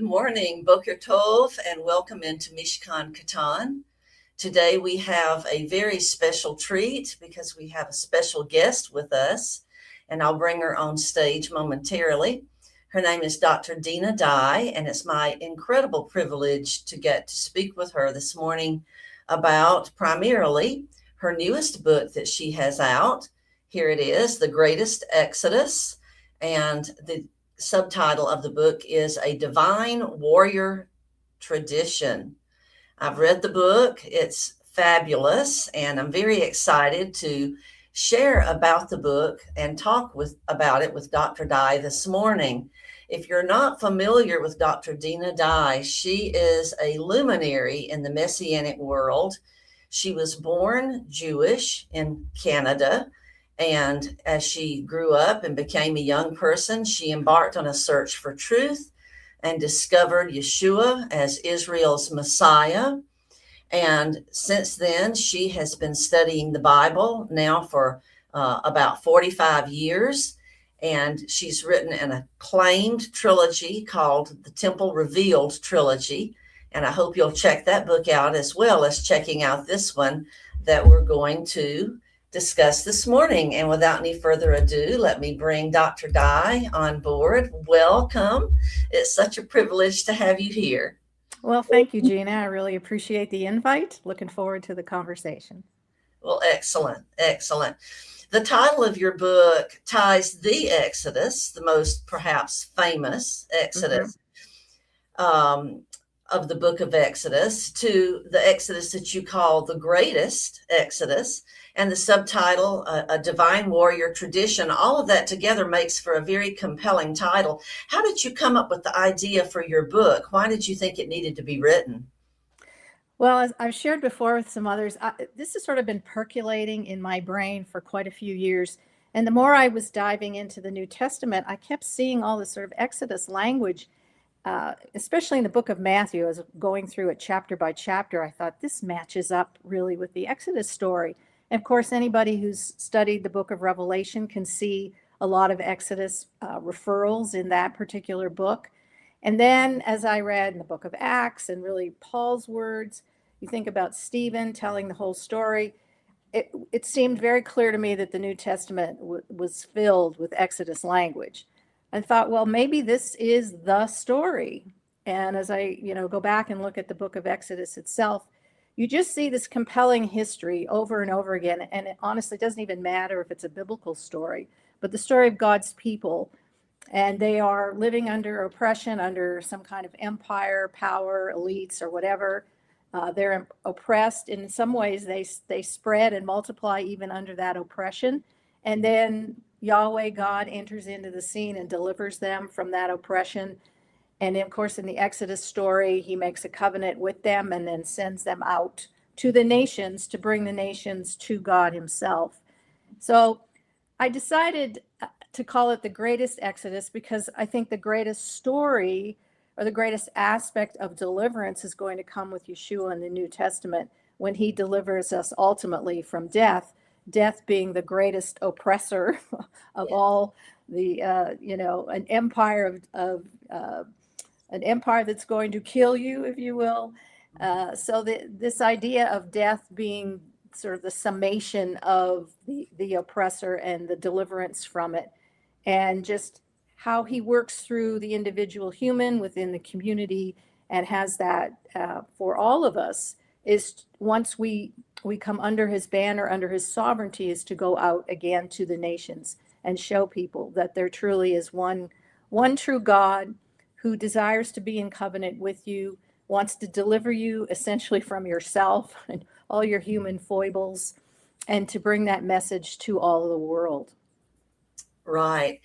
Good morning, Boker Tov, and welcome into Mishkan Katan. Today we have a very special treat because we have a special guest with us, and I'll bring her on stage momentarily. Her name is Dr. Dinah, and it's my incredible privilege to get to speak with her this morning about primarily her newest book that she has out. Here it is, The Greatest Exodus, and the subtitle of the book is A Divine Warrior Tradition. I've read the book. It's fabulous, and I'm very excited to share about the book and talk about it with Dr. Dye this morning. If you're not familiar with Dr. Dinah Dye, she is a luminary in the Messianic world. She was born Jewish in Canada, and as she grew up and became a young person, she embarked on a search for truth and discovered Yeshua as Israel's Messiah. And since then, she has been studying the Bible now for about 45 years. And she's written an acclaimed trilogy called the Temple Revealed Trilogy. And I hope you'll check that book out as well as checking out this one that we're going to discuss this morning. And without any further ado, let me bring Dr. Dye on board. Welcome. It's such a privilege to have you here. Well, thank you, Gena. I really appreciate the invite. Looking forward to the conversation. Well, excellent. The title of your book ties the Exodus, the most perhaps famous Exodus of the book of Exodus, to the Exodus that you call the greatest Exodus, and the subtitle, A Divine Warrior Tradition. All of that together makes for a very compelling title. How did you come up with the idea for your book? Why did you think it needed to be written? Well, as I've shared before with some others, this has sort of been percolating in my brain for quite a few years. And the more I was diving into the New Testament, I kept seeing all this sort of Exodus language, especially in the book of Matthew. As going through it chapter by chapter, I thought this matches up really with the Exodus story. And of course, anybody who's studied the book of Revelation can see a lot of Exodus referrals in that particular book. And then as I read in the book of Acts and really Paul's words, you think about Stephen telling the whole story, it seemed very clear to me that the New Testament was filled with Exodus language. I thought, well, maybe this is the story. And as I go back and look at the book of Exodus itself, you just see this compelling history over and over again. And it honestly doesn't even matter if it's a biblical story, but the story of God's people. And they are living under oppression, under some kind of empire, power, elites, or whatever. They're oppressed. In some ways, they spread and multiply even under that oppression. And then Yahweh, God, enters into the scene and delivers them from that oppression. And of course, in the Exodus story, he makes a covenant with them and then sends them out to the nations to bring the nations to God himself. So I decided to call it the greatest Exodus because I think the greatest story or the greatest aspect of deliverance is going to come with Yeshua in the New Testament when he delivers us ultimately from death being the greatest oppressor of all the, an empire an empire that's going to kill you, if you will. So this idea of death being sort of the summation of the oppressor and the deliverance from it, and just how he works through the individual human within the community and has that for all of us is once we come under his banner, under his sovereignty, is to go out again to the nations and show people that there truly is one true God who desires to be in covenant with you, wants to deliver you essentially from yourself and all your human foibles, and to bring that message to all of the world. Right.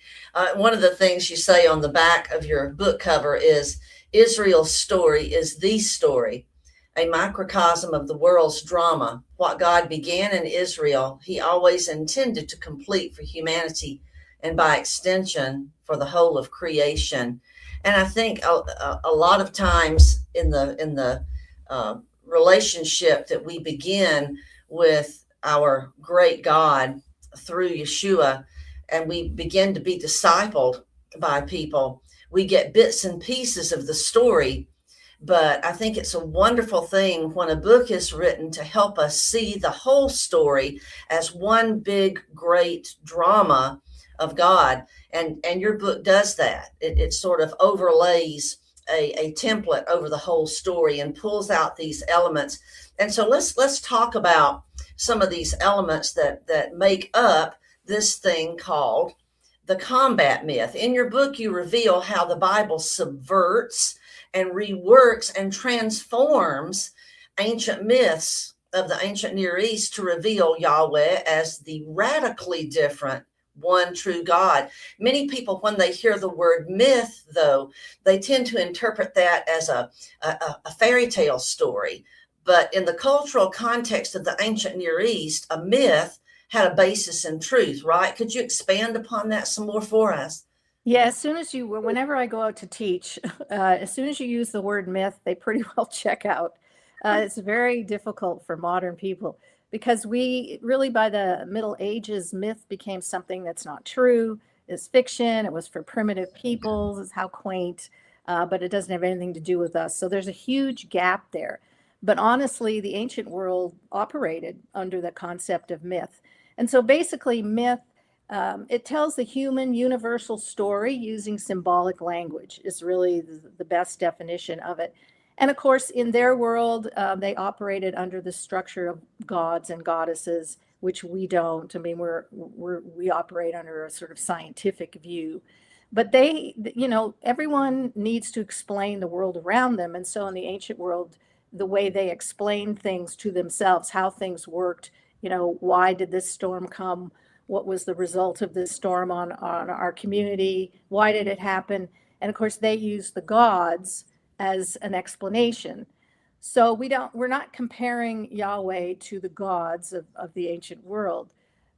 One of the things you say on the back of your book cover is Israel's story is the story, a microcosm of the world's drama. What God began in Israel, he always intended to complete for humanity and by extension for the whole of creation. And I think a lot of times in the relationship that we begin with our great God through Yeshua, and we begin to be discipled by people, we get bits and pieces of the story. But I think it's a wonderful thing when a book is written to help us see the whole story as one big, great drama of God. And your book does that. It sort of overlays a template over the whole story and pulls out these elements. And so let's talk about some of these elements that make up this thing called the combat myth. In your book, you reveal how the Bible subverts and reworks and transforms ancient myths of the ancient Near East to reveal Yahweh as the radically different one true God. Many people, when they hear the word myth, though, they tend to interpret that as a fairy tale story. But in the cultural context of the ancient Near East, a myth had a basis in truth, right? Could you expand upon that some more for us? Yeah, whenever I go out to teach, as soon as you use the word myth, they pretty well check out. It's very difficult for modern people because we really, by the Middle Ages, myth became something that's not true. It's fiction. It was for primitive peoples. It's how quaint, but it doesn't have anything to do with us. So there's a huge gap there. But honestly, the ancient world operated under the concept of myth. And so basically, myth it tells the human universal story using symbolic language is really the best definition of it. And of course, in their world, they operated under the structure of gods and goddesses, which we don't. I mean, we operate under a sort of scientific view. But everyone needs to explain the world around them. And so in the ancient world, the way they explained things to themselves, how things worked, why did this storm come? What was the result of this storm on our community? Why did it happen? And of course, they use the gods as an explanation. So we're not comparing Yahweh to the gods of the ancient world,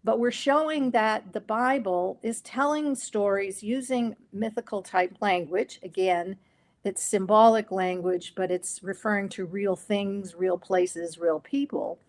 but we're showing that the Bible is telling stories using mythical type language. Again, it's symbolic language, but it's referring to real things, real places, real people.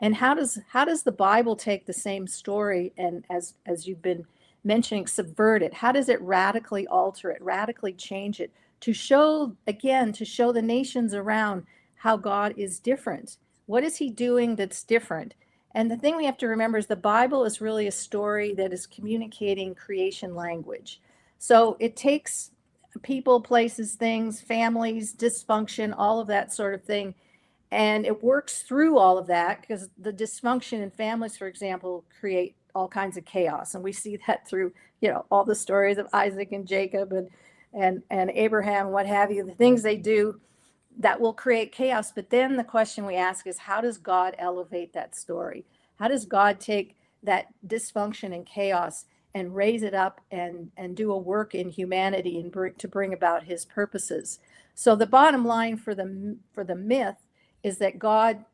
And how does the Bible take the same story and, as you've been mentioning, subvert it? How does it radically alter it, radically change it to show the nations around how God is different? What is he doing that's different? And the thing we have to remember is the Bible is really a story that is communicating creation language. So it takes people, places, things, families, dysfunction, all of that sort of thing, and it works through all of that because the dysfunction in families, for example, create all kinds of chaos. And we see that through, all the stories of Isaac and Jacob and Abraham, what have you, the things they do that will create chaos. But then the question we ask is, how does God elevate that story? How does God take that dysfunction and chaos and raise it up and do a work in humanity and to bring about his purposes? So the bottom line for the myth is that God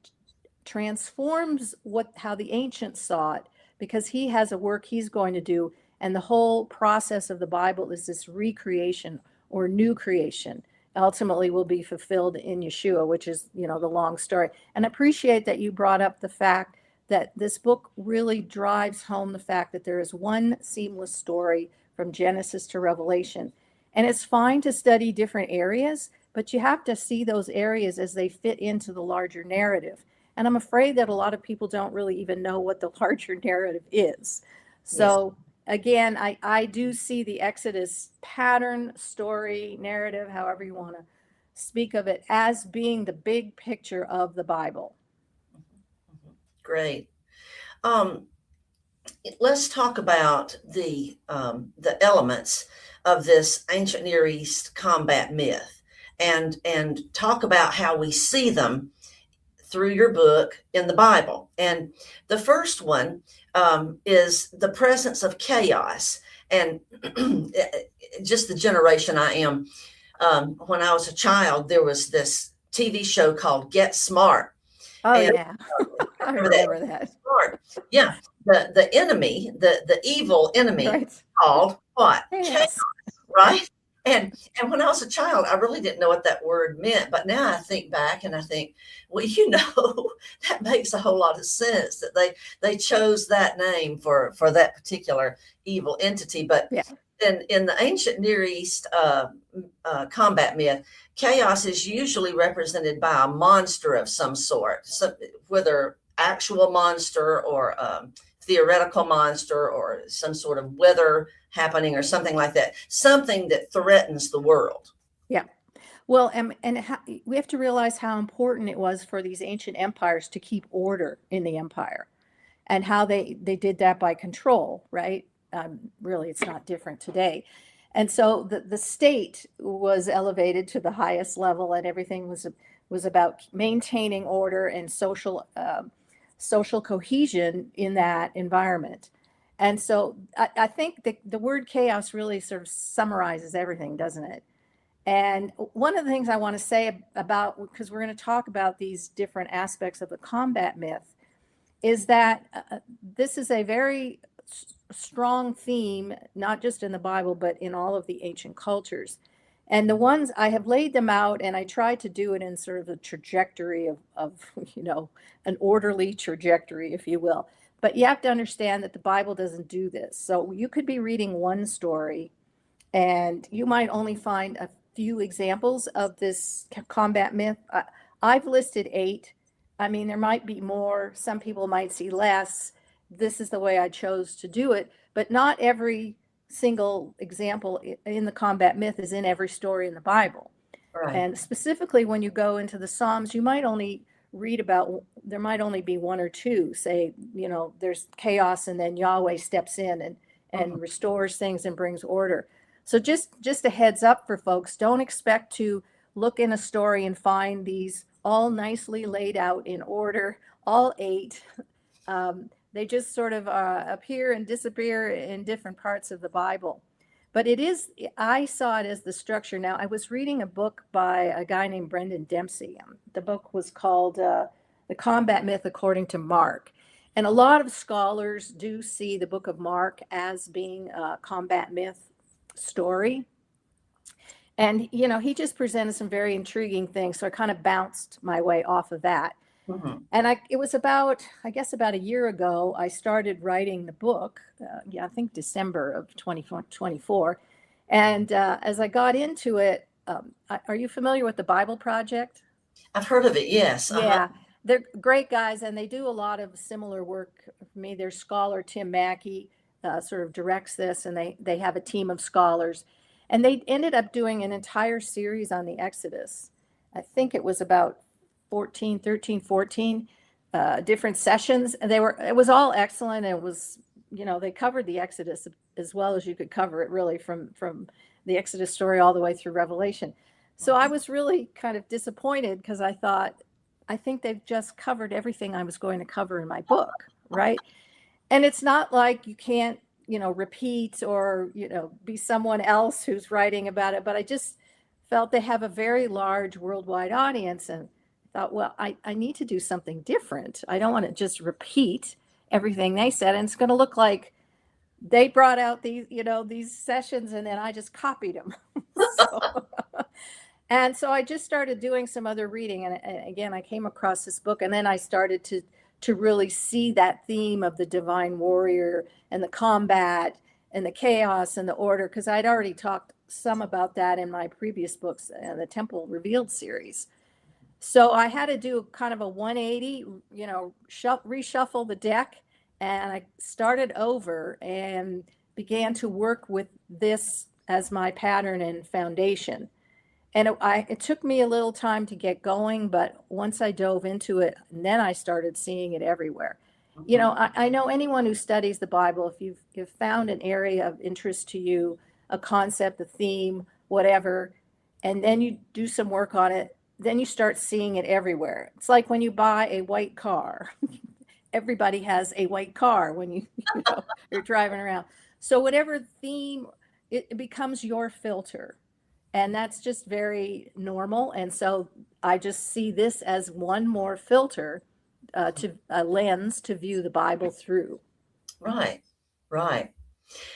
transforms how the ancients saw it because he has a work he's going to do. And the whole process of the Bible is this recreation or new creation ultimately will be fulfilled in Yeshua, which is, the long story. And I appreciate that you brought up the fact that this book really drives home the fact that there is one seamless story from Genesis to Revelation. And it's fine to study different areas, but you have to see those areas as they fit into the larger narrative. And I'm afraid that a lot of people don't really even know what the larger narrative is. So again, I do see the Exodus pattern, story, narrative, however you want to speak of it, as being the big picture of the Bible. Great. Let's talk about the elements of this ancient Near East combat myth and talk about how we see them through your book in the Bible. And the first one is the presence of chaos. And just the generation I am, when I was a child, there was this TV show called Get Smart. Oh, yeah. I remember that. Smart. Yeah. The enemy, the evil enemy, right, called what? Chaos, right? And when I was a child, I really didn't know what that word meant. But now I think back and I think, well, that makes a whole lot of sense that they chose that name for that particular evil entity. But in the ancient Near East combat myth, chaos is usually represented by a monster of some sort, whether actual monster or theoretical monster or some sort of weather happening or something like that, something that threatens the world. Yeah. Well, we have to realize how important it was for these ancient empires to keep order in the empire, and how they did that by control, right? Really, it's not different today. And so the state was elevated to the highest level, and everything was about maintaining order and social cohesion in that environment. And so I think the word chaos really sort of summarizes everything, doesn't it? And one of the things I want to say about, because we're going to talk about these different aspects of the combat myth, is that this is a very strong theme, not just in the Bible, but in all of the ancient cultures. And the ones I have laid them out, and I tried to do it in sort of a trajectory of an orderly trajectory, if you will. But you have to understand that the Bible doesn't do this. So you could be reading one story, and you might only find a few examples of this combat myth. I've listed 8. I mean, there might be more. Some people might see less. This is the way I chose to do it. But not every single example in the combat myth is in every story in the Bible. Right. And specifically, when you go into the Psalms, you might only read about, there might only be 1 or 2. Say, there's chaos, and then Yahweh steps in and restores things and brings order. So just a heads up for folks, don't expect to look in a story and find these all nicely laid out in order, all 8. They just sort of appear and disappear in different parts of the Bible. But I saw it as the structure. Now, I was reading a book by a guy named Brendan Dempsey. The book was called The Combat Myth According to Mark. And a lot of scholars do see the book of Mark as being a combat myth story. And, he just presented some very intriguing things. So I kind of bounced my way off of that. Mm-hmm. And it was about a year ago, I started writing the book. I think December of 2024. And as I got into it, are you familiar with the Bible Project? I've heard of it, yes. Yeah, they're great guys, and they do a lot of similar work for me. Their scholar, Tim Mackey, sort of directs this, and they have a team of scholars. And they ended up doing an entire series on the Exodus. I think it was about 14 different sessions. And it was all excellent. It was, they covered the Exodus as well as you could cover it, really, from the Exodus story all the way through Revelation. So I was really kind of disappointed, because I thought, I think they've just covered everything I was going to cover in my book, right? And it's not like you can't, repeat or, be someone else who's writing about it. But I just felt they have a very large worldwide audience, and thought, well, I need to do something different. I don't want to just repeat everything they said. And it's going to look like they brought out these sessions, and then I just copied them. And so I just started doing some other reading. And again, I came across this book, and then I started to really see that theme of the divine warrior and the combat and the chaos and the order, because I'd already talked some about that in my previous books, the Temple Revealed series. So I had to do kind of a 180, reshuffle the deck, and I started over and began to work with this as my pattern and foundation. And it took me a little time to get going, but once I dove into it, and then I started seeing it everywhere. I know anyone who studies the Bible, if you've found an area of interest to you, a concept, a theme, whatever, and then you do some work on it, then you start seeing it everywhere. It's like when you buy a white car. Everybody has a white car when you're driving around. So whatever theme, it becomes your filter. And that's just very normal. And so I just see this as one more filter, to a lens to view the Bible through. Right.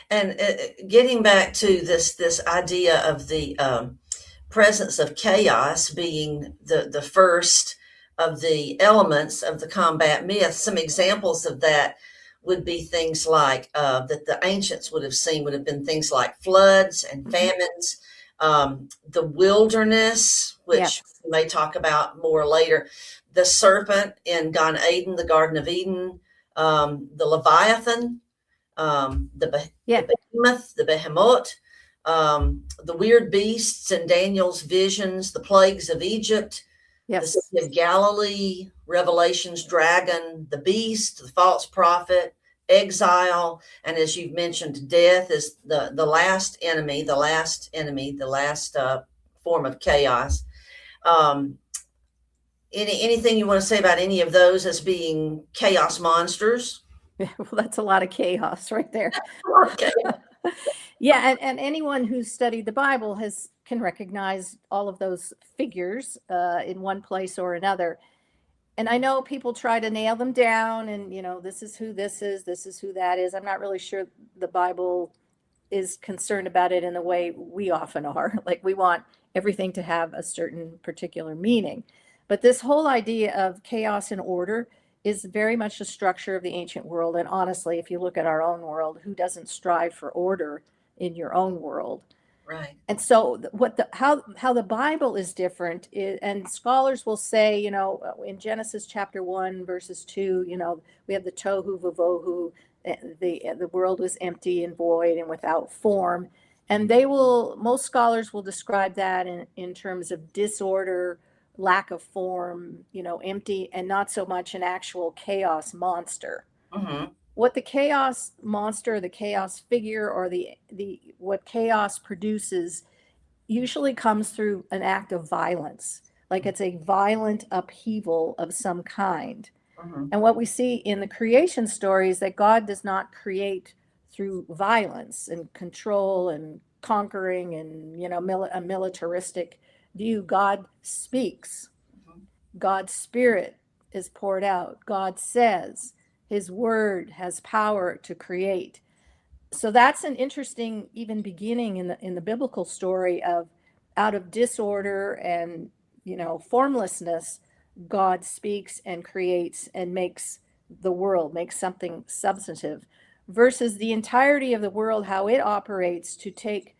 And getting back to this idea of the presence of chaos being the first of the elements of the combat myth, some examples of that would be things like that the ancients would have seen would have been things like floods and famines, the wilderness, which Yes. we may talk about more later, the serpent in Gan Eden, the Garden of Eden, the Leviathan, Yeah. the behemoth, the behemoth, the weird beasts in Daniel's visions, the plagues of Egypt, the Yes. Sea of Galilee, Revelation's dragon, the beast, the false prophet, exile, and as you've mentioned, death is the last enemy, the last form of chaos. Um, anything you want to say about any of those as being chaos monsters? Well, that's a lot of chaos right there. Okay. Yeah, and anyone who's studied the Bible can recognize all of those figures in one place or another. And I know people try to nail them down, and this is who this is who that is. I'm not really sure the Bible is concerned about it in the way we often are. Like, we want everything to have a certain particular meaning. But this whole idea of chaos and order is very much the structure of the ancient world. And honestly, if you look at our own world, who doesn't strive for order in your own world? Right. And so how the Bible is different is, and scholars will say, in Genesis chapter 1 verses 2, we have the tohu vavohu, the world was empty and void and without form. And most scholars will describe that in terms of disorder, lack of form, empty, and not so much an actual chaos monster. Mm-hmm. What the chaos monster, the chaos figure, or the what chaos produces usually comes through an act of violence. Like, it's a violent upheaval of some kind. Mm-hmm. And what we see in the creation story is that God does not create through violence and control and conquering and a militaristic view. God speaks. God's spirit is poured out. God says. His word has power to create. So that's an interesting even beginning in the biblical story of, out of disorder and formlessness, God speaks and creates and makes the world, makes something substantive, versus the entirety of the world, how it operates to take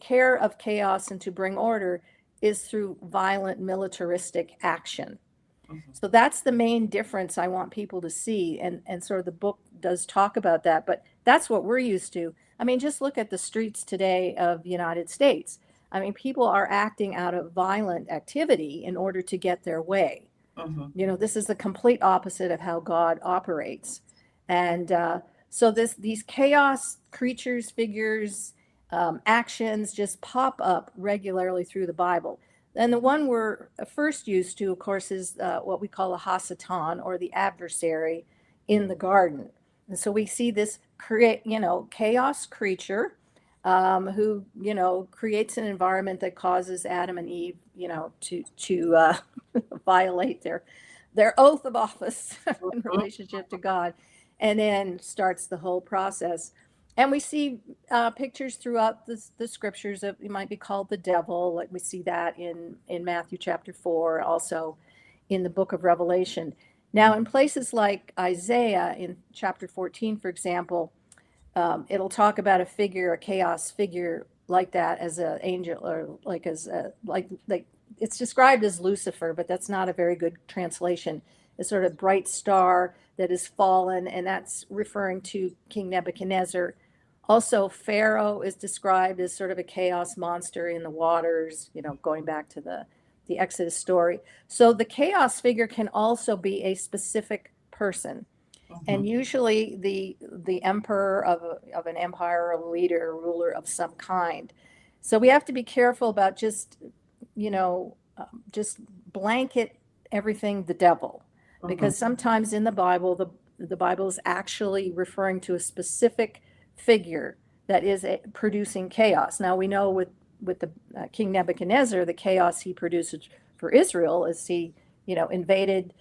care of chaos and to bring order is through violent militaristic action. Mm-hmm. So that's the main difference I want people to see. And sort of the book does talk about that, but that's what we're used to. I mean, just look at the streets today of the United States. I mean, people are acting out of violent activity in order to get their way. Mm-hmm. This is the complete opposite of how God operates. And so these chaos creatures, figures, actions just pop up regularly through the Bible. And the one we're first used to, of course, is what we call a Hasatan, or the adversary in the garden. And so we see this chaos creature who, creates an environment that causes Adam and Eve, to violate their oath of office in relationship to God, and then starts the whole process. And we see pictures throughout the scriptures of, it might be called the devil. Like, we see that in Matthew chapter 4, also in the book of Revelation. Now, in places like Isaiah in chapter 14, for example, it'll talk about a chaos figure like that as an angel, or like it's described as Lucifer, but that's not a very good translation. A sort of bright star that is fallen, and that's referring to King Nebuchadnezzar. Also, Pharaoh is described as sort of a chaos monster in the waters, going back to the Exodus story. So the chaos figure can also be a specific person. Mm-hmm. And usually the emperor of an empire, a leader, a ruler of some kind. So we have to be careful about just blanket everything the devil, because sometimes in the Bible, the Bible is actually referring to a specific figure that is producing chaos. Now, we know with the King Nebuchadnezzar, the chaos he produces for Israel is he invaded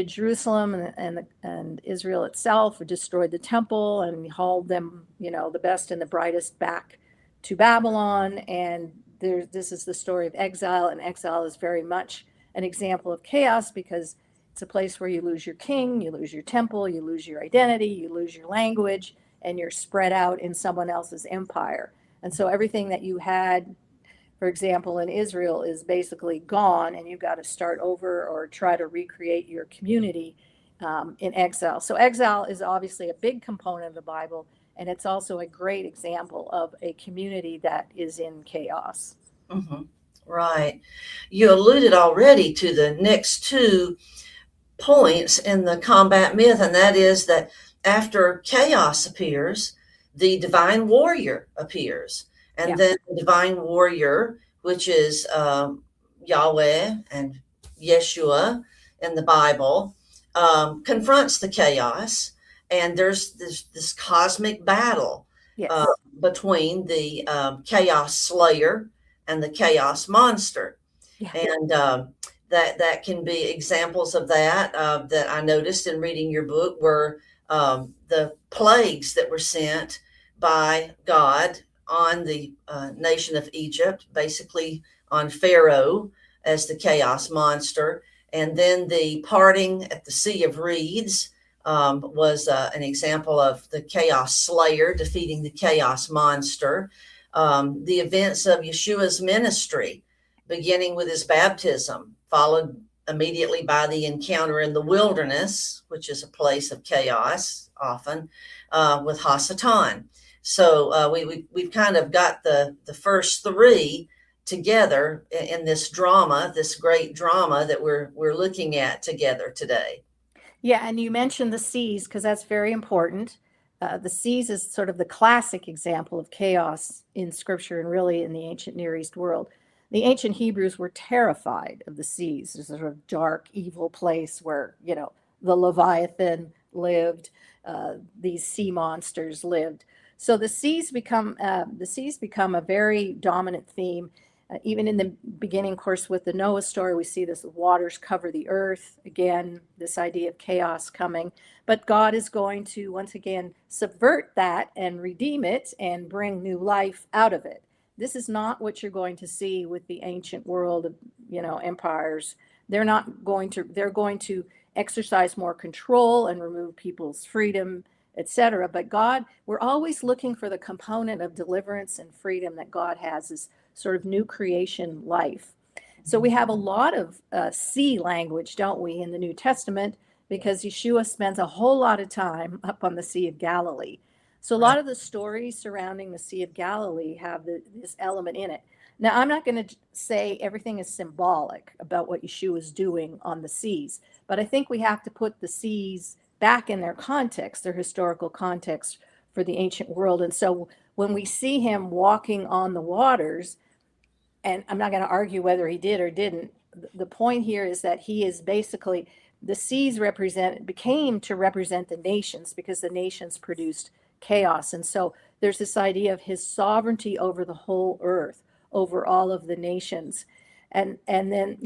Jerusalem and Israel itself, destroyed the temple, and hauled them, the best and the brightest, back to Babylon. And this is the story of exile, and exile is very much an example of chaos, because It's a place where you lose your king, you lose your temple, you lose your identity, you lose your language, and you're spread out in someone else's empire. And so everything that you had, for example, in Israel, is basically gone, and you've got to start over or try to recreate your community in exile. So exile is obviously a big component of the Bible, and it's also a great example of a community that is in chaos. Mm-hmm. Right. You alluded already to the next two points in the combat myth, and that is that after chaos appears, the divine warrior appears. And Yeah. then the divine warrior, which is Yahweh and Yeshua in the Bible, confronts the chaos. And there's this cosmic battle Yes. between the chaos slayer and the chaos monster. Yeah. And that can be examples of that that I noticed in reading your book were the plagues that were sent by God on the nation of Egypt, basically on Pharaoh as the chaos monster. And then the parting at the Sea of Reeds was an example of the chaos slayer defeating the chaos monster. The events of Yeshua's ministry, beginning with his baptism, followed immediately by the encounter in the wilderness, which is a place of chaos often, with Hasatan. So we've kind of got the first three together in this drama, this great drama that we're looking at together today. Yeah, and you mentioned the seas because that's very important. The seas is sort of the classic example of chaos in Scripture and really in the ancient Near East world. The ancient Hebrews were terrified of the seas. It's a sort of dark, evil place where, the Leviathan lived, these sea monsters lived. So the seas become a very dominant theme. Even in the beginning, of course, with the Noah story, we see this waters cover the earth. Again, this idea of chaos coming. But God is going to, once again, subvert that and redeem it and bring new life out of it. This is not what you're going to see with the ancient world of, empires. They're going to exercise more control and remove people's freedom, etc. But God, we're always looking for the component of deliverance and freedom that God has as sort of new creation life. So we have a lot of sea language, don't we, in the New Testament, because Yeshua spends a whole lot of time up on the Sea of Galilee. So a lot of the stories surrounding the Sea of Galilee have this element in it. Now, I'm not going to say everything is symbolic about what Yeshua is doing on the seas, but I think we have to put the seas back in their context, their historical context for the ancient world. And so when we see him walking on the waters, and I'm not going to argue whether he did or didn't, the point here is that he is basically, the seas became to represent the nations because the nations produced chaos. And so there's this idea of his sovereignty over the whole earth, over all of the nations. And then,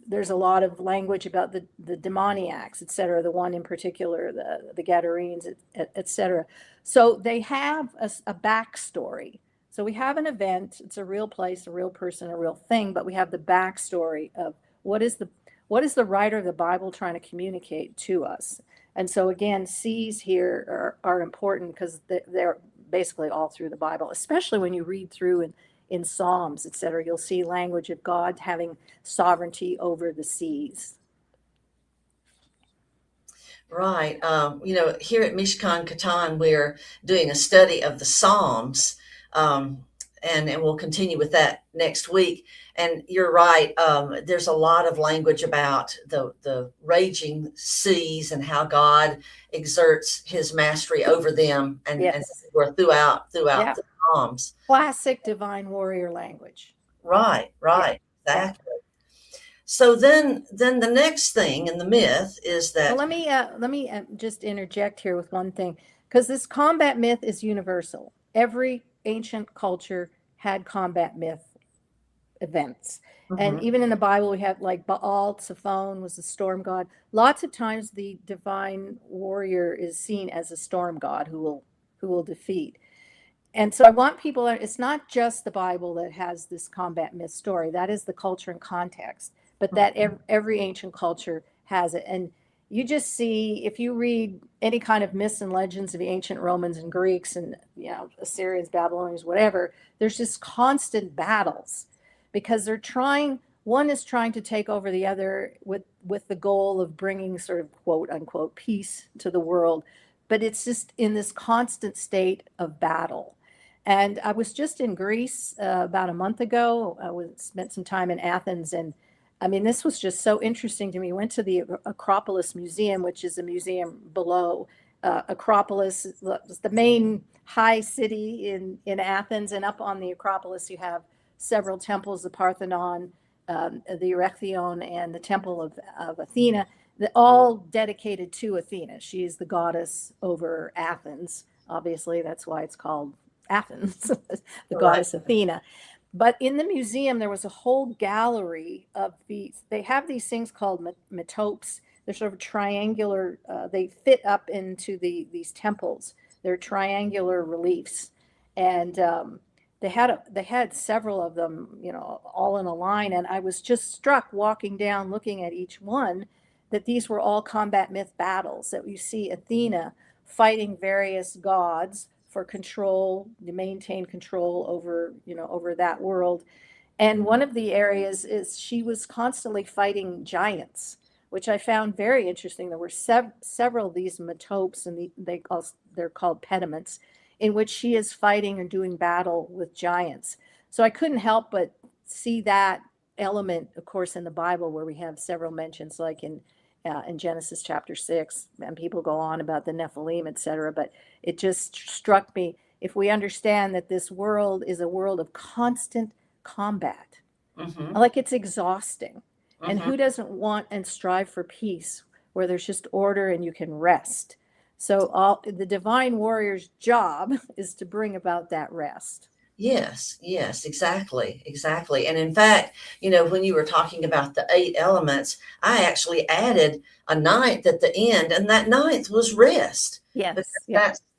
there's a lot of language about the demoniacs, et cetera, the one in particular, the Gadarenes, et cetera. So they have a backstory. So we have an event, it's a real place, a real person, a real thing, but we have the backstory of what is the writer of the Bible trying to communicate to us. And so again, seas here are important because they're basically all through the Bible, especially when you read through in Psalms, et cetera, you'll see language of God having sovereignty over the seas. Right. Here at Mishkan Katan, we're doing a study of the Psalms, and we'll continue with that next week. And you're right. There's a lot of language about the raging seas and how God exerts his mastery over them, and throughout Yeah. the Psalms. Classic divine warrior language. Right. Yeah. Exactly. So then the next thing in the myth is that. Well, let me just interject here with one thing, because this combat myth is universal. Every ancient culture had combat myth events. And even in the Bible, we have like Baal, Tzephon was the storm god. Lots of times the divine warrior is seen as a storm god who will defeat. And so I want people, it's not just the Bible that has this combat myth story. That is the culture and context. But that every ancient culture has it. And you just see, if you read any kind of myths and legends of the ancient Romans and Greeks and, Assyrians, Babylonians, whatever, there's just constant battles because one is trying to take over the other with the goal of bringing sort of quote unquote peace to the world. But it's just in this constant state of battle. And I was just in Greece about a month ago. Spent some time in Athens, and I mean, this was just so interesting to me. Went to the Acropolis Museum, which is a museum below Acropolis, the main high city in Athens, and up on the Acropolis you have several temples: the Parthenon, the Erechtheion, and the Temple of Athena, all dedicated to Athena. She is the goddess over Athens. Obviously, that's why it's called Athens, the goddess Athena. But in the museum, there was a whole gallery of these. They have these things called metopes. They're sort of triangular. They fit up into these temples. They're triangular reliefs, and they had several of them, all in a line. And I was just struck walking down, looking at each one, that these were all combat myth battles. That you see Athena fighting various gods for control, to maintain control over that world. And one of the areas is she was constantly fighting giants, which I found very interesting. There were several of these metopes, and they're called pediments, in which she is fighting and doing battle with giants. So I couldn't help but see that element, of course, in the Bible, where we have several mentions, like in Genesis chapter 6, and people go on about the Nephilim, etc. But it just struck me, if we understand that this world is a world of constant combat, like it's exhausting. And who doesn't want and strive for peace where there's just order and you can rest? So the divine warrior's job is to bring about that rest. Yes, exactly. And in fact, when you were talking about the 8 elements, I actually added a 9th at the end, and that 9th was rest. Yes.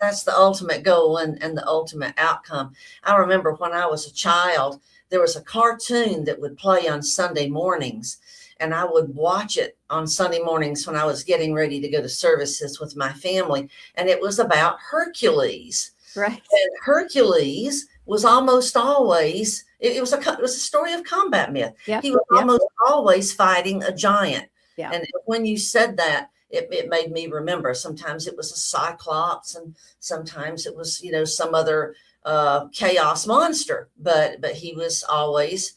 That's the ultimate goal and the ultimate outcome. I remember when I was a child, there was a cartoon that would play on Sunday mornings, and I would watch it on Sunday mornings when I was getting ready to go to services with my family, and it was about Hercules. Right. And Hercules was almost always, it was a story of combat myth. Yep. He was almost always fighting a giant. Yeah. And when you said that, it made me remember, sometimes it was a cyclops, and sometimes it was, some other chaos monster, but he was always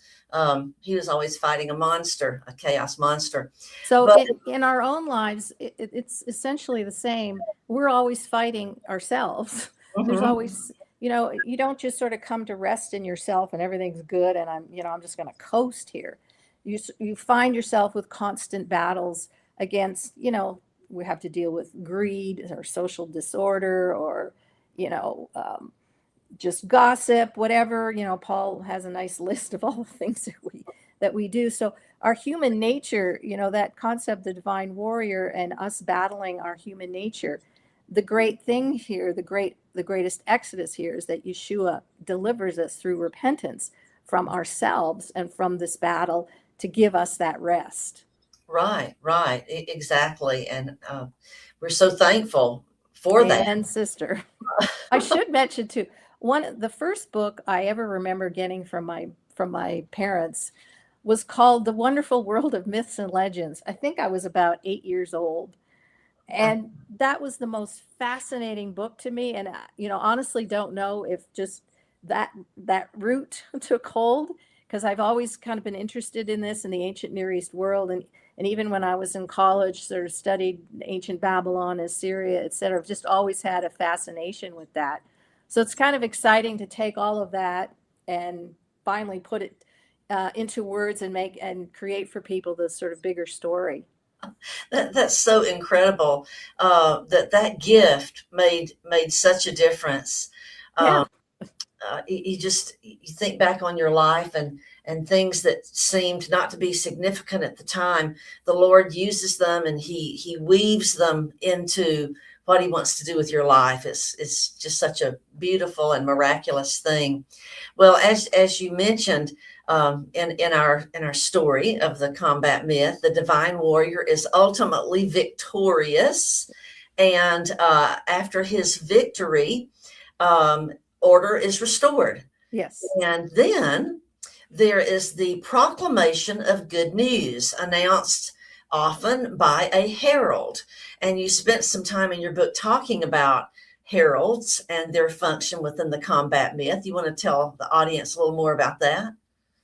fighting a chaos monster. So in our own lives, it's essentially the same. We're always fighting ourselves. There's always, you don't just sort of come to rest in yourself and everything's good and I'm just going to coast here. You find yourself with constant battles against, we have to deal with greed or social disorder or, just gossip, whatever. Paul has a nice list of all the things that we do. So our human nature, that concept, the divine warrior, and us battling our human nature. The great thing here, the greatest exodus here, is that Yeshua delivers us through repentance from ourselves and from this battle to give us that rest. Right, exactly. And we're so thankful for that. And sister, I should mention too, the first book I ever remember getting from my parents was called The Wonderful World of Myths and Legends. I think I was about 8 years old. And that was the most fascinating book to me. And, honestly don't know if just that root took hold, because I've always kind of been interested in this in the ancient Near East world. And even when I was in college, sort of studied ancient Babylon, Assyria, et cetera, I've just always had a fascination with that. So it's kind of exciting to take all of that and finally put it into words and create for people the sort of bigger story. That's so incredible. That gift made such a difference. You think back on your life and things that seemed not to be significant at the time. The Lord uses them, and he weaves them into what he wants to do with your life. It's just such a beautiful and miraculous thing. Well, as you mentioned, in our story of the combat myth, the divine warrior is ultimately victorious, and after his victory, order is restored. Yes. And then there is the proclamation of good news, announced often by a herald. And you spent some time in your book talking about heralds and their function within the combat myth. You want to tell the audience a little more about that?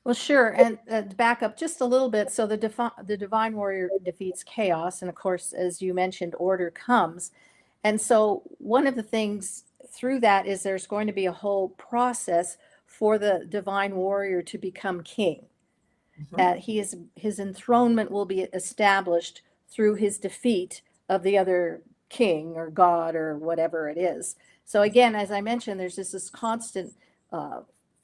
Well, sure. And to back up just a little bit, so the divine warrior defeats chaos, and of course, as you mentioned, order comes. And so one of the things through that is there's going to be a whole process for the divine warrior to become king. Mm-hmm. His enthronement will be established through his defeat of the other king or god or whatever it is. So again, as I mentioned, there's this constant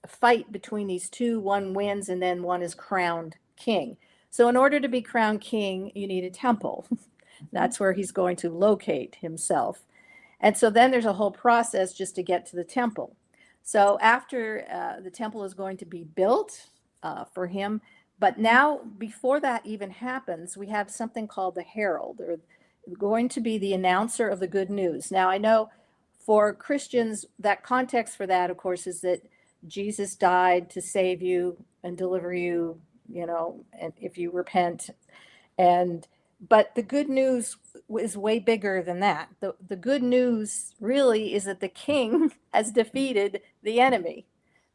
fight between these two. One wins and then one is crowned king. So in order to be crowned king, you need a temple. That's where he's going to locate himself. And so then there's a whole process just to get to the temple. So after the temple is going to be built for him, but now before that even happens, we have something called the herald, or going to be the announcer of the good news. Now I know for Christians, that context for that, of course, is that Jesus died to save you and deliver you, and if you repent. But the good news is way bigger than that. The good news really is that the king has defeated the enemy.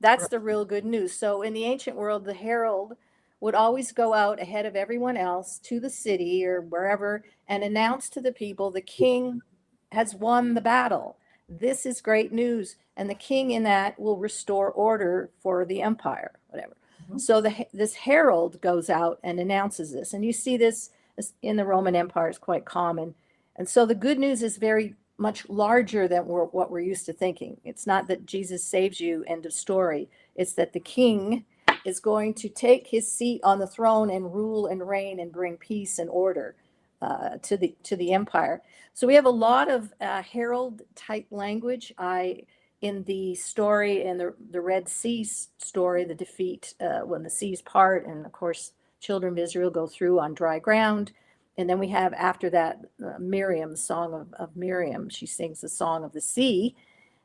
That's the real good news. So in the ancient world, the herald would always go out ahead of everyone else to the city or wherever and announce to the people, the king has won the battle. This is great news. And the king in that will restore order for the empire, whatever. Mm-hmm. So this herald goes out and announces this. And you see this in the Roman Empire is quite common. And so the good news is very much larger than what we're used to thinking. It's not that Jesus saves you, end of story. It's that the king is going to take his seat on the throne and rule and reign and bring peace and order to the empire. So we have a lot of herald type language. In the story, in the Red Sea story, the defeat when the seas part, and of course children of Israel go through on dry ground. And then we have after that Miriam's song of Miriam. She sings the song of the sea.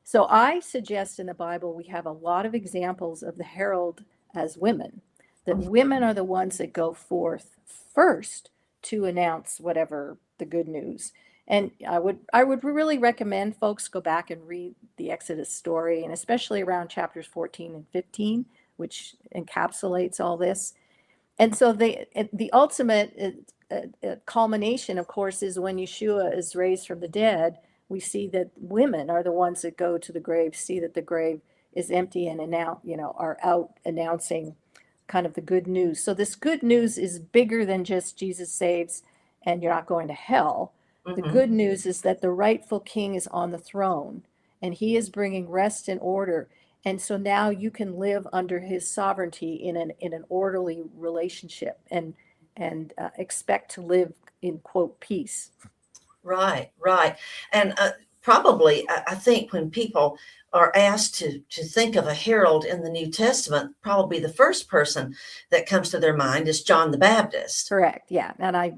So I suggest in the Bible we have a lot of examples of the herald as women, that women are the ones that go forth first to announce whatever the good news. And I would really recommend folks go back and read the Exodus story, and especially around chapters 14 and 15, which encapsulates all this. And so the ultimate culmination, of course, is when Yeshua is raised from the dead. We see that women are the ones that go to the grave, see that the grave is empty, and are out announcing kind of the good news. So this good news is bigger than just Jesus saves and you're not going to hell. Mm-hmm. The good news is that the rightful king is on the throne and he is bringing rest and order. And so now you can live under his sovereignty in an orderly relationship and expect to live in, quote, peace. Right. And probably, I think when people are asked to think of a herald in the New Testament, probably the first person that comes to their mind is John the Baptist. Correct. Yeah. And I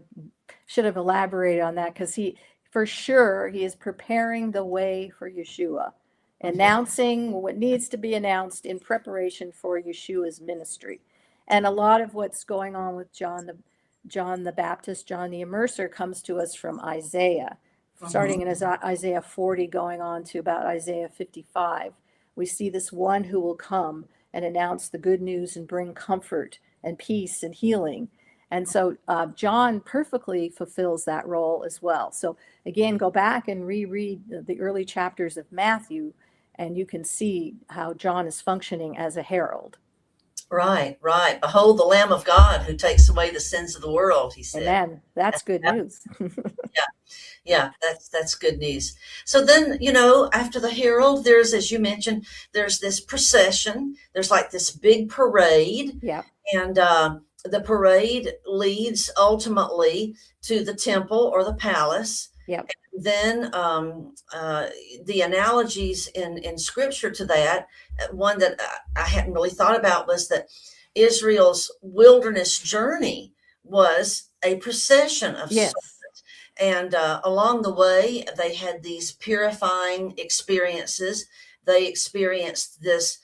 should have elaborated on that because he is preparing the way for Yeshua, announcing what needs to be announced in preparation for Yeshua's ministry. And a lot of what's going on with John the Baptist, John the Immerser, comes to us from Isaiah, starting in Isaiah 40, going on to about Isaiah 55. We see this one who will come and announce the good news and bring comfort and peace and healing. And so John perfectly fulfills that role as well. So again, go back and reread the early chapters of Matthew, and you can see how John is functioning as a herald. Right. Behold the Lamb of God who takes away the sins of the world, he said. Amen. That's good news. Yeah, that's good news. So then, after the herald, there's, as you mentioned, there's this procession. There's like this big parade. Yeah. And the parade leads ultimately to the temple or the palace. Yep. And then the analogies in scripture to that, one that I hadn't really thought about was that Israel's wilderness journey was a procession of Yes. sorts. And along the way, they had these purifying experiences. They experienced this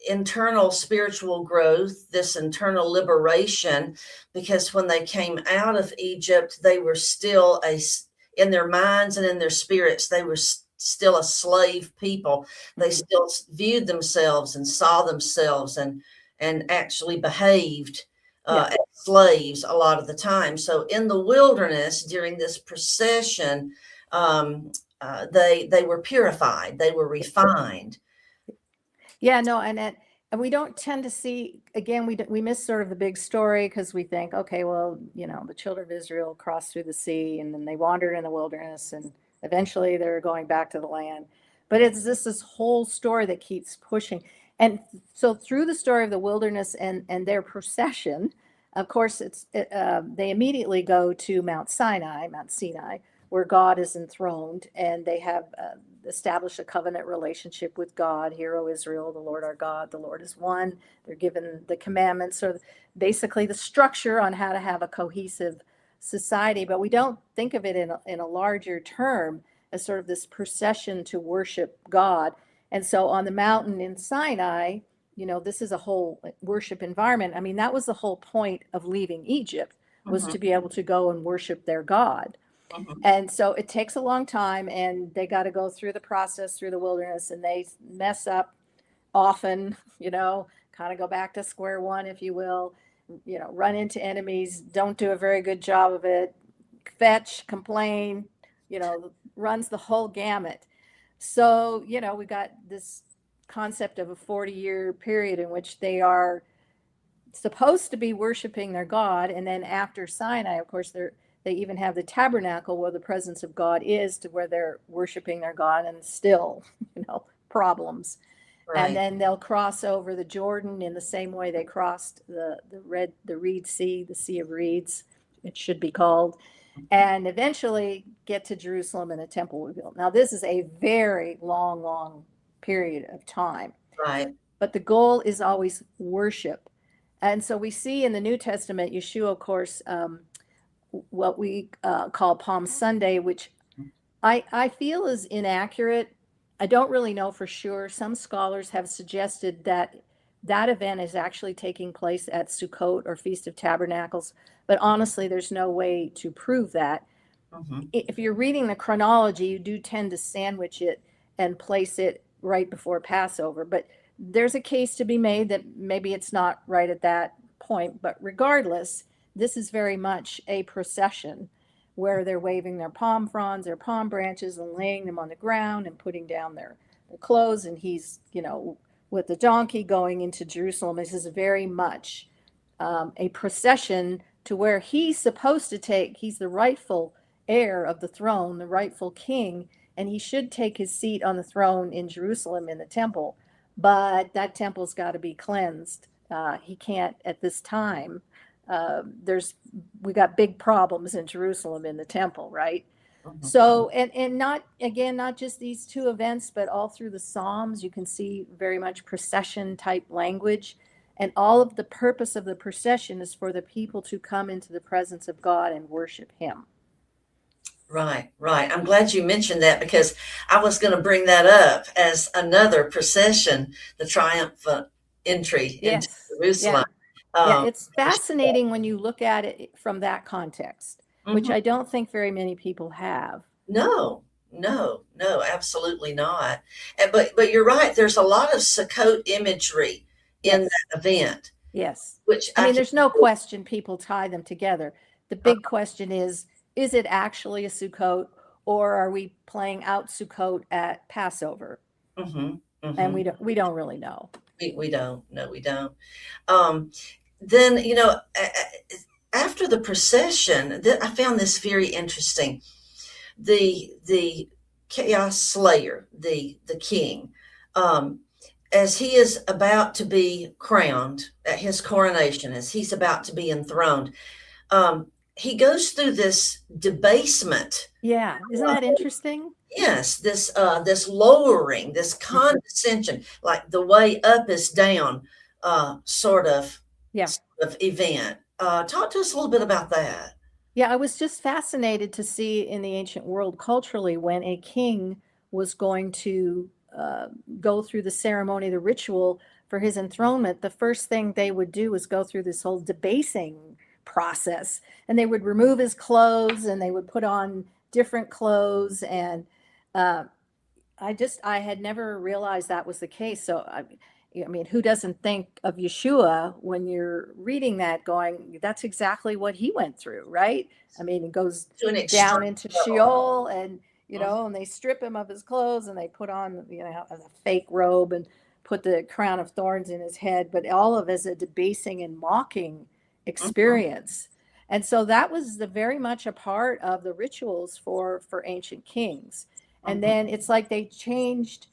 internal spiritual growth, this internal liberation, because when they came out of Egypt, they were still in their minds and in their spirits, they were still a slave people. They still viewed themselves and saw themselves and actually behaved as slaves a lot of the time. So in the wilderness during this procession, they were purified, they were refined. Yeah, no, and we don't tend to see, again, we miss sort of the big story because we think, okay, well, the children of Israel crossed through the sea and then they wandered in the wilderness and eventually they're going back to the land. But it's this whole story that keeps pushing. And so through the story of the wilderness and their procession, of course, they immediately go to Mount Sinai, where God is enthroned, and they have established a covenant relationship with God. Hear, O Israel, the Lord our God, the Lord is one. They're given the commandments, or basically the structure on how to have a cohesive society. But we don't think of it in a larger term as sort of this procession to worship God. And so on the mountain in Sinai, this is a whole worship environment. I mean, that was the whole point of leaving Egypt, was to be able to go and worship their God. And so it takes a long time, and they got to go through the process through the wilderness, and they mess up often, kind of go back to square one, if you will, run into enemies, don't do a very good job of it, fetch, complain, runs the whole gamut. So, we got this concept of a 40-year period in which they are supposed to be worshiping their God. And then after Sinai, of course, they even have the tabernacle where the presence of God is, to where they're worshiping their God, and still, problems. Right. And then they'll cross over the Jordan in the same way they crossed the Reed Sea, the Sea of Reeds, it should be called, and eventually get to Jerusalem and a temple will be built. Now, this is a very long period of time. Right. But the goal is always worship. And so we see in the New Testament, Yeshua, of course, what we call Palm Sunday, which I feel is inaccurate. I don't really know for sure. Some scholars have suggested that event is actually taking place at Sukkot or Feast of Tabernacles, but honestly, there's no way to prove that. If you're reading the chronology, you do tend to sandwich it and place it right before Passover, but there's a case to be made that maybe it's not right at that point. But regardless, this is very much a procession where they're waving their palm fronds, their palm branches, and laying them on the ground and putting down their clothes. And he's, with the donkey going into Jerusalem. This is very much a procession to where he's supposed to take, he's the rightful heir of the throne, the rightful king, and he should take his seat on the throne in Jerusalem in the temple. But that temple's got to be cleansed. He can't at this time. We got big problems in Jerusalem in the temple, right? So, and not just these two events, but all through the Psalms, you can see very much procession type language. And all of the purpose of the procession is for the people to come into the presence of God and worship him. Right. I'm glad you mentioned that, because I was going to bring that up as another procession, the triumphant entry into Jerusalem. Yeah, it's fascinating when you look at it from that context, which I don't think very many people have. No, absolutely not. But you're right. There's a lot of Sukkot imagery in that event. Yes. Which I mean, there's no question people tie them together. The big question is it actually a Sukkot, or are we playing out Sukkot at Passover? And we don't really know. We don't. No, we don't. Then, after the procession, I found this very interesting. The chaos slayer, the king, as he is about to be crowned at his coronation, as he's about to be enthroned, he goes through this debasement. Yeah, isn't that interesting? Yes, this lowering, this condescension, like the way up is down. sort of Yeah. event. Talk to us a little bit about that. Yeah, I was just fascinated to see in the ancient world culturally when a king was going to go through the ceremony, the ritual for his enthronement. The first thing they would do was go through this whole debasing process, and they would remove his clothes and they would put on different clothes. And uh, I had never realized that was the case. So I mean, who doesn't think of Yeshua when you're reading that, going, that's exactly what he went through, right? I mean, it goes To an down extreme into level. Sheol, and Mhm. and they strip him of his clothes and they put on a fake robe and put the crown of thorns in his head, but all of it is a debasing and mocking Mhm. experience. And so that was very much a part of the rituals for ancient kings. And Mhm. then it's like they changed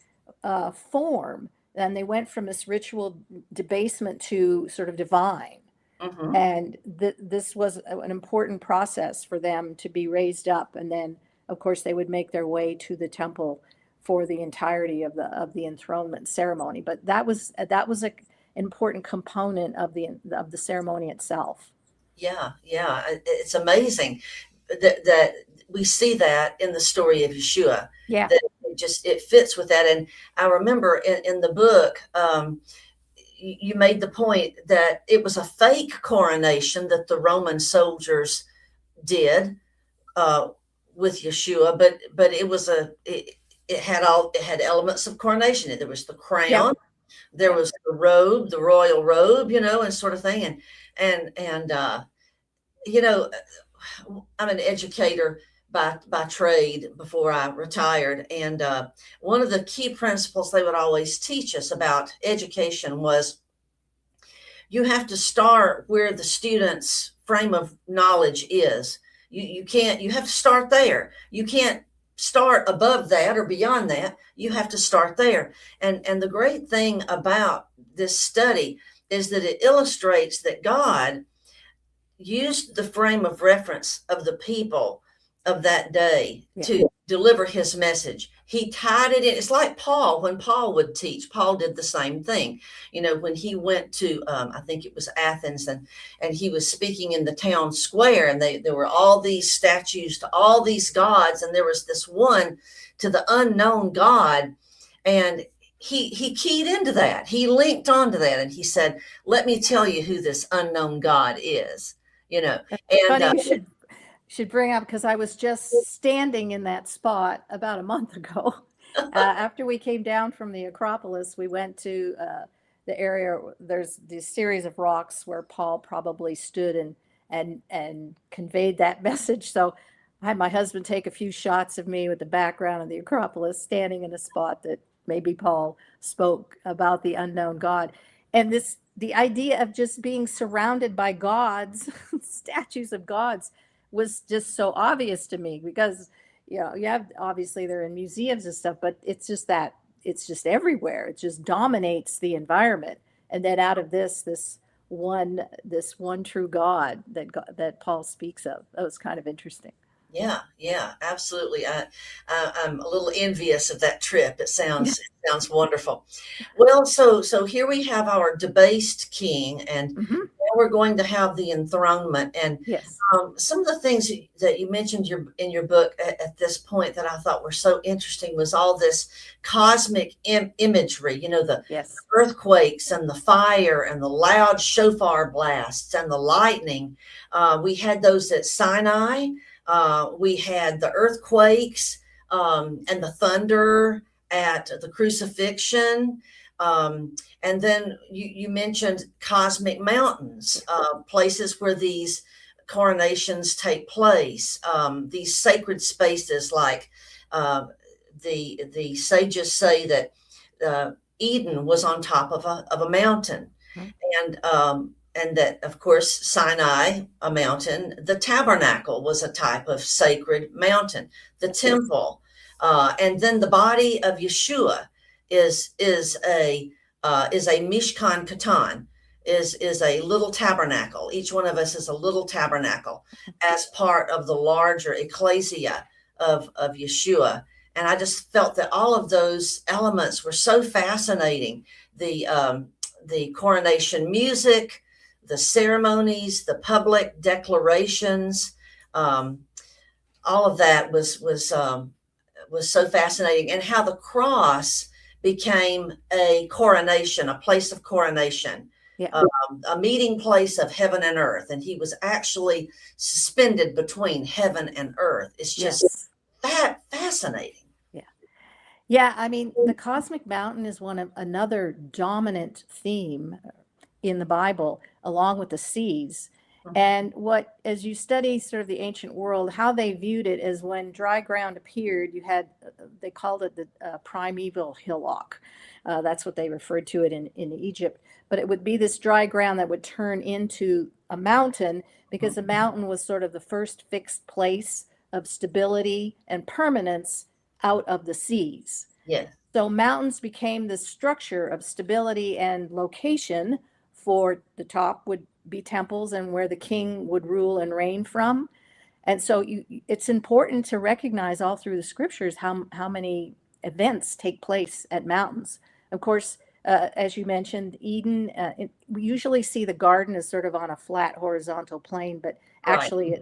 form, and they went from this ritual debasement to sort of divine. Mhm. And this was an important process for them to be raised up. And then, of course, they would make their way to the temple for the entirety of the enthronement ceremony. But that was an important component of the ceremony itself. Yeah, yeah, it's amazing that we see that in the story of Yeshua. Yeah. That it fits with that. And I remember in the book, you made the point that it was a fake coronation that the Roman soldiers did uh, with Yeshua, but it had elements of coronation. There was the crown, Yep. there Yep. was the robe, the royal robe, and sort of thing. And you know, I'm an educator by trade before I retired, and one of the key principles they would always teach us about education was you have to start where the student's frame of knowledge is. You have to start there. You can't start above that or beyond that. You have to start there. And the great thing about this study is that it illustrates that God used the frame of reference of the people of that day Yeah. to deliver his message. He tied it in. It's like Paul, when Paul would teach, Paul did the same thing. When he went to, I think it was Athens, and he was speaking in the town square, and there were all these statues to all these gods, and there was this one to the unknown God. And he keyed into that. He linked onto that, and he said, let me tell you who this unknown God is you know and Funny you should bring up, because I was just standing in that spot about a month ago. After we came down from the Acropolis, we went to the area. There's this series of rocks where Paul probably stood and conveyed that message. So I had my husband take a few shots of me with the background of the Acropolis, standing in a spot that maybe Paul spoke about the unknown God. And the idea of just being surrounded by gods, statues of gods, was just so obvious to me, because you have, obviously they're in museums and stuff, but it's just everywhere. It just dominates the environment. And then out of this one true God that Paul speaks of. That was kind of interesting. Yeah, yeah, absolutely. I'm a little envious of that trip. It sounds wonderful. Well, so here we have our debased king, and Hmm. now we're going to have the enthronement. And Yes. some of the things that you mentioned in your book at this point that I thought were so interesting was all this cosmic imagery. The Yes. earthquakes and the fire and the loud shofar blasts and the lightning. We had those at Sinai. We had the earthquakes and the thunder at the crucifixion. And then you mentioned cosmic mountains, places where these coronations take place, these sacred spaces like uh, the sages say that Eden was on top of a mountain, Mhm. and that, of course, Sinai, a mountain, the tabernacle was a type of sacred mountain, the temple, and then the body of Yeshua is a Mishkan Katan, is a little tabernacle. Each one of us is a little tabernacle as part of the larger ecclesia of Yeshua. And I just felt that all of those elements were so fascinating. The the coronation music, the ceremonies, the public declarations, all of that was so fascinating, and how the cross became a coronation, a place of coronation, Yeah. a meeting place of heaven and earth, and he was actually suspended between heaven and earth. It's just Yes. fascinating. Yeah, I mean, the cosmic mountain is another dominant theme in the Bible, along with the seas. And as you study sort of the ancient world, how they viewed it is when dry ground appeared, you had, they called it the primeval hillock. That's what they referred to it in Egypt. But it would be this dry ground that would turn into a mountain, because the mountain was sort of the first fixed place of stability and permanence out of the seas. Yes. So mountains became the structure of stability and location. For the top would be temples, and where the king would rule and reign from. And so it's important to recognize all through the scriptures how many events take place at mountains. Of course, as you mentioned, Eden, we usually see the garden as sort of on a flat horizontal plane, but actually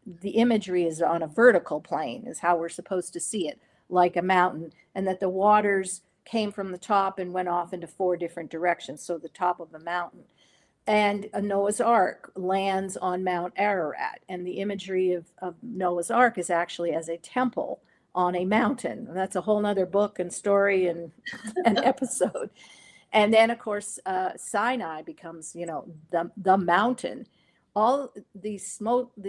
the imagery is on a vertical plane, is how we're supposed to see it, like a mountain, and that the waters came from the top and went off into 4 different directions, so the top of the mountain. And a Noah's Ark lands on Mount Ararat, and the imagery of Noah's Ark is actually as a temple on a mountain. And that's a whole nother book and story and an episode. And then, of course, Sinai becomes, the mountain. All these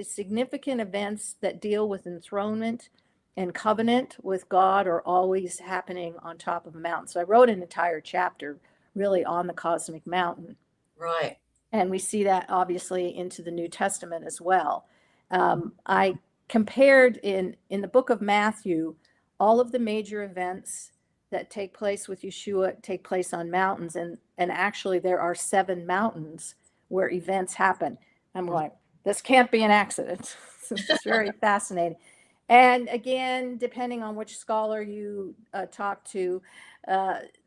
significant events that deal with enthronement and covenant with God are always happening on top of a mountain. So I wrote an entire chapter really on the cosmic mountain. Right. And we see that obviously into the New Testament as well. I compared in the book of Matthew, all of the major events that take place with Yeshua take place on mountains. And actually there are 7 mountains where events happen. I'm like, this can't be an accident. It's very fascinating. And again, depending on which scholar you talk to,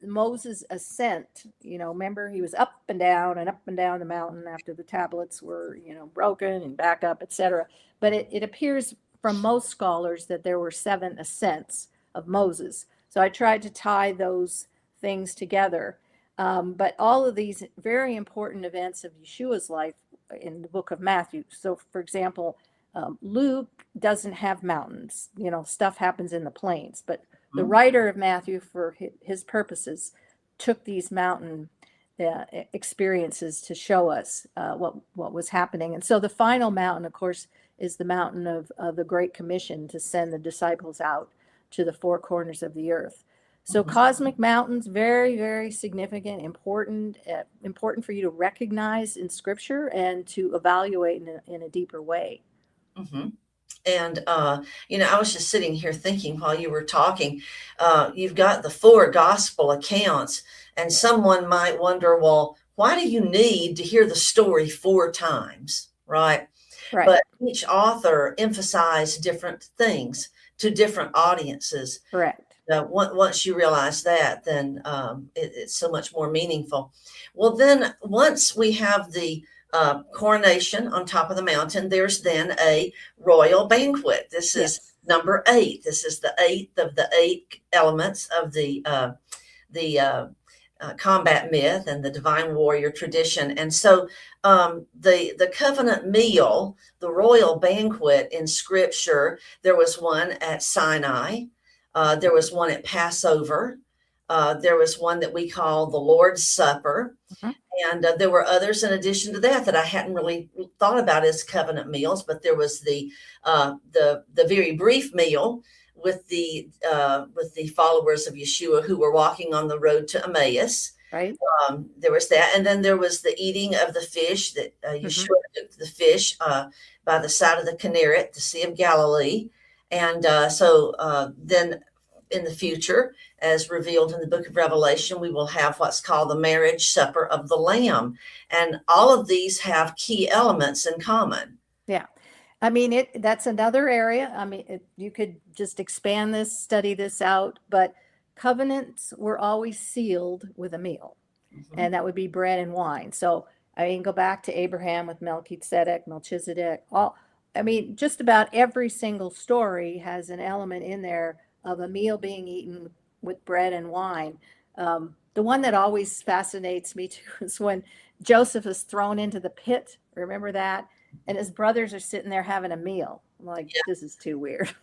Moses' ascent, remember he was up and down the mountain after the tablets were, broken and back up, etc. But it appears from most scholars that there were 7 ascents of Moses. So I tried to tie those things together. But all of these very important events of Yeshua's life in the book of Matthew. So, for example, Luke doesn't have mountains, stuff happens in the plains, but the writer of Matthew, for his purposes, took these mountain experiences to show us what was happening. And so the final mountain, of course, is the mountain of the Great Commission to send the disciples out to the 4 corners of the earth. So cosmic mountains, very, very significant, important for you to recognize in Scripture and to evaluate in a deeper way. Mm-hmm. And, I was just sitting here thinking while you were talking, you've got the 4 gospel accounts, and someone might wonder, well, why do you need to hear the story 4 times? Right. Right. But each author emphasized different things to different audiences. Correct. Once you realize that, then it's so much more meaningful. Well, then once we have the coronation on top of the mountain, there's then a royal banquet. This is number 8. This is the 8th of the 8 elements of the combat myth and the divine warrior tradition. And so the covenant meal, the royal banquet in Scripture, there was one at Sinai. There was one at Passover. There was one that we call the Lord's Supper. Mm-hmm. And there were others in addition to that I hadn't really thought about as covenant meals, but there was the very brief meal with the followers of Yeshua who were walking on the road to Emmaus. Right. There was that, and then there was the eating of the fish that Yeshua took the fish by the side of the Kinneret, the Sea of Galilee, and so then in the future, as revealed in the book of Revelation, we will have what's called the marriage supper of the Lamb. And all of these have key elements in common. Yeah. I mean, that's another area. I mean, you could just expand this, study this out, but covenants were always sealed with a meal. Mhm. and that would be bread and wine. So I mean, go back to Abraham with Melchizedek, I mean, just about every single story has an element in there of a meal being eaten with bread and wine. The one that always fascinates me too is when Joseph is thrown into the pit. Remember that? And his brothers are sitting there having a meal. I'm like, Yeah. this is too weird.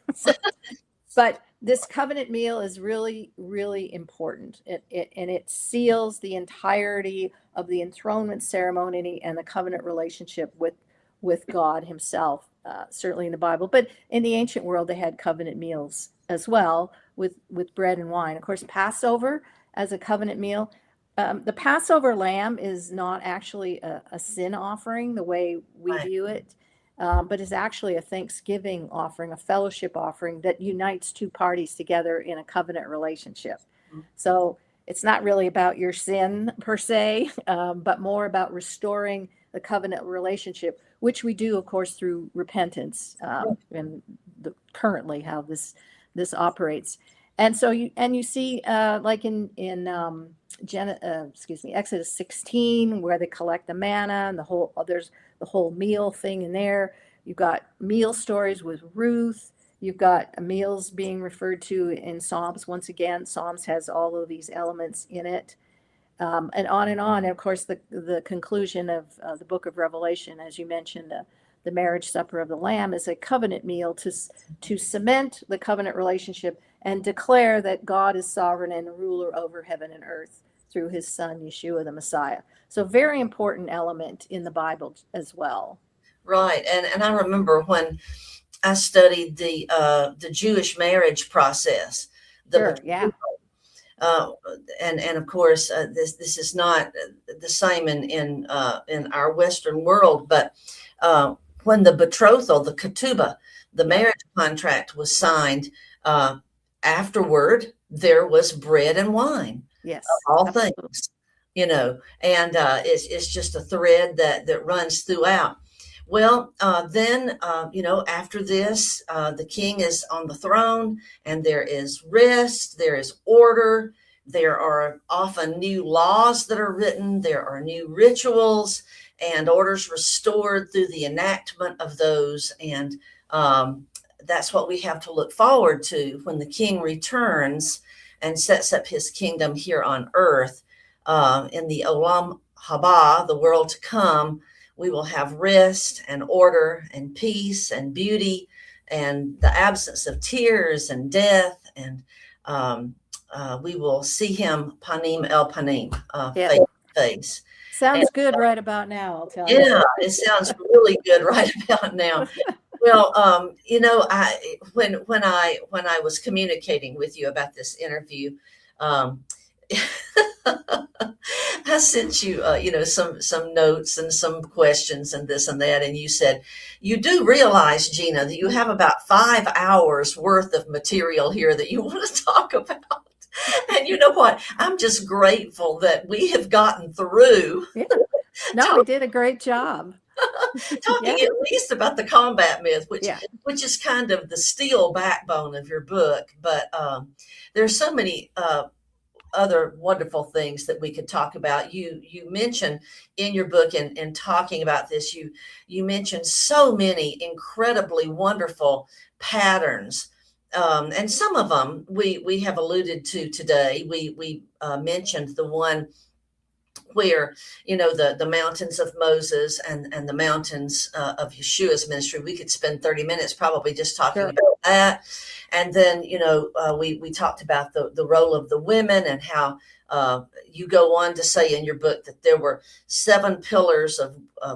But this covenant meal is really, really important. And it seals the entirety of the enthronement ceremony and the covenant relationship with God Himself. Certainly in the Bible, but in the ancient world, they had covenant meals as well with bread and wine. Of course, Passover as a covenant meal. The Passover lamb is not actually a sin offering the way we Right. view it, but is actually a thanksgiving offering, a fellowship offering that unites two parties together in a covenant relationship. Mhm. So it's not really about your sin per se, but more about restoring the covenant relationship, which we do, of course, through repentance, and currently how this operates. And so you see, like in Exodus 16, where they collect the manna and there's the whole meal thing in there. You've got meal stories with Ruth. You've got meals being referred to in Psalms. Once again, Psalms has all of these elements in it, and on and on. And of course, the conclusion of the book of Revelation, as you mentioned, the marriage supper of the Lamb, is a covenant meal to cement the covenant relationship and declare that God is sovereign and ruler over heaven and earth through His Son, Yeshua the Messiah. So, very important element in the Bible as well. Right. And I remember when I studied the Jewish marriage process, the Sure, yeah. uh, and of course this is not the same in our Western world, but when the betrothal, the ketubah, the Yep. marriage contract was signed, uh, afterward there was bread and wine, of Yes, all absolutely. things, and it's just a thread that runs throughout. Well, then, after this, the king is on the throne, and there is rest, there is order. There are often new laws that are written, there are new rituals and orders restored through the enactment of those. And that's what we have to look forward to when the king returns and sets up his kingdom here on earth. In the Olam Haba, the world to come, we will have rest and order and peace and beauty and the absence of tears and death. And we will see him panim el panim, Yeah. face to face. And Sounds good right about now, I'll tell you. yeah, it sounds really good right about now. Well, when I was communicating with you about this interview, um, I sent you, some notes and some questions and this and that, and you said you do realize, Gena, that you have about 5 hours worth of material here that you want to talk about. And you know what? I'm just grateful that we have gotten through Yeah. No, we talk, did a great job. talking Yeah. at least about the combat myth, which Yeah. which is kind of the steel backbone of your book. But there's so many other wonderful things that we could talk about. You mentioned in your book, and talking about this, you mentioned so many incredibly wonderful patterns, and some of them we have alluded to today. We mentioned the one where the mountains of Moses and the mountains of Yeshua's ministry. We could spend 30 minutes probably just talking Sure. about that. And then we talked about the role of the women, and how you go on to say in your book that there were 7 pillars of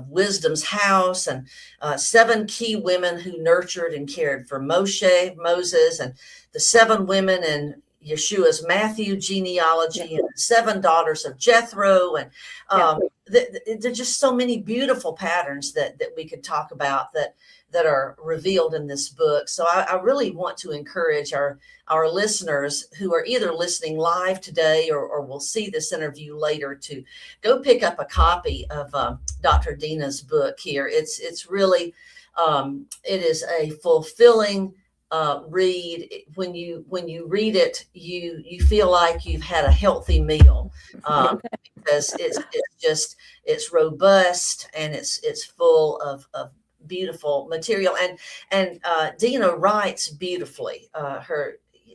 wisdom's house, and 7 key women who nurtured and cared for Moses, and the 7 women in Yeshua's Matthew genealogy, Yeah. and the 7 daughters of Jethro. And Yeah. there's just so many beautiful patterns that we could talk about that are revealed in this book. So I really want to encourage our listeners who are either listening live today or will see this interview later to go pick up a copy of Dr. Dinah's book here. It's really it is a fulfilling read. When you read it, you feel like you've had a healthy meal, Yeah. because it's robust and it's full of beautiful material. And Dinah writes beautifully.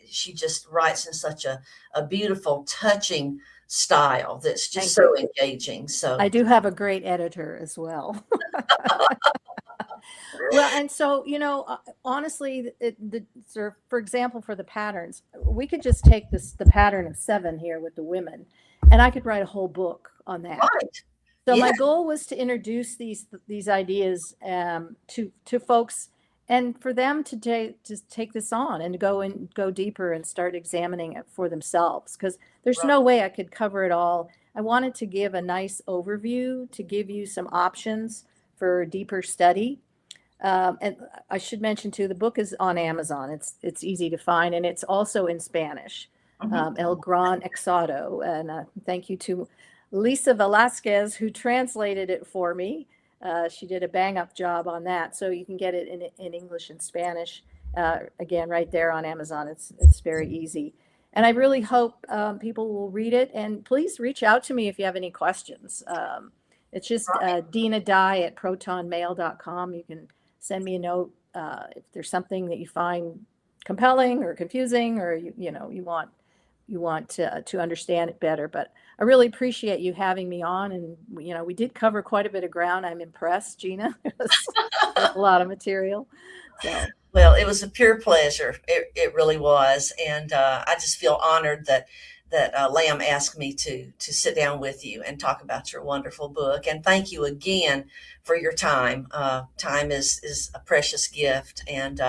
She just writes in such a beautiful, touching style that's just so engaging. So I do have a great editor as well. Well, and so, honestly, so for example, for the patterns, we could just take the pattern of 7 here with the women, and I could write a whole book on that. right. So Yeah. my goal was to introduce these ideas to folks, and for them to take this on and go deeper and start examining it for themselves, because there's Right. no way I could cover it all. I wanted to give a nice overview to give you some options for deeper study. And I should mention too, the book is on Amazon. It's easy to find, and it's also in Spanish. El Gran Exodo, and thank you to Lisa Velasquez, who translated it for me. She did a bang up job on that, so you can get it in English and Spanish. Again, right there on Amazon. It's very easy, and I really hope people will read it. And please reach out to me if you have any questions. It's just dinah@protonmail.com. You can send me a note if there's something that you find compelling or confusing, or you want to understand it better. But I really appreciate you having me on, and we did cover quite a bit of ground. I'm impressed, Gena. There's a lot of material. So. Well, it was a pure pleasure. It really was, and I just feel honored that Lamb asked me to sit down with you and talk about your wonderful book. And thank you again for your time. Time is a precious gift, and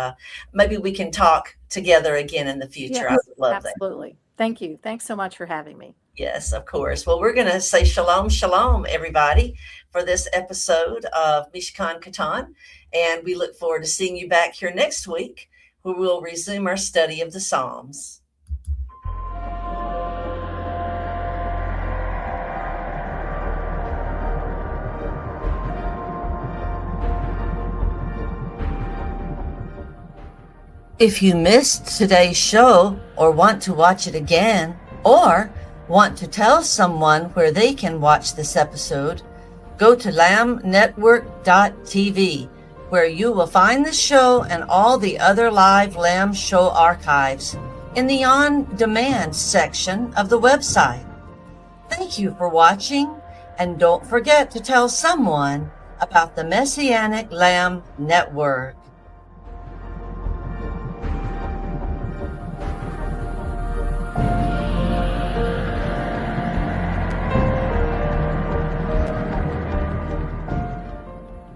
maybe we can talk together again in the future. Yes, I would love that. absolutely. Thank you. Thanks so much for having me. Yes, of course. Well, we're going to say shalom, shalom, everybody, for this episode of Mishkan Katan. And we look forward to seeing you back here next week, where we'll resume our study of the Psalms. If you missed today's show or want to watch it again, or want to tell someone where they can watch this episode, go to lambnetwork.tv, where you will find the show and all the other live Lamb show archives in the on-demand section of the website. Thank you for watching, and don't forget to tell someone about the Messianic Lamb Network.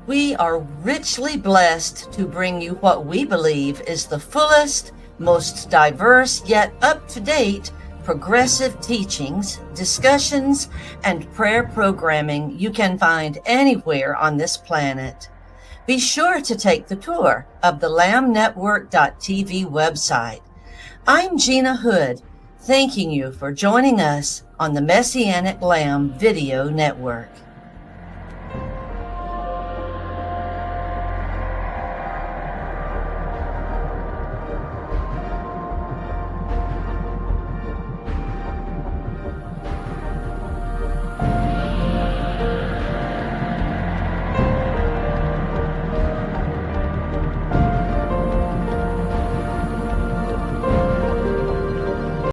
We are richly blessed to bring you what we believe is the fullest, most diverse, yet up-to-date progressive teachings, discussions, and prayer programming you can find anywhere on this planet. Be sure to take the tour of the lambnetwork.tv website. I'm Gena Hood, thanking you for joining us on the Messianic Lamb Video Network.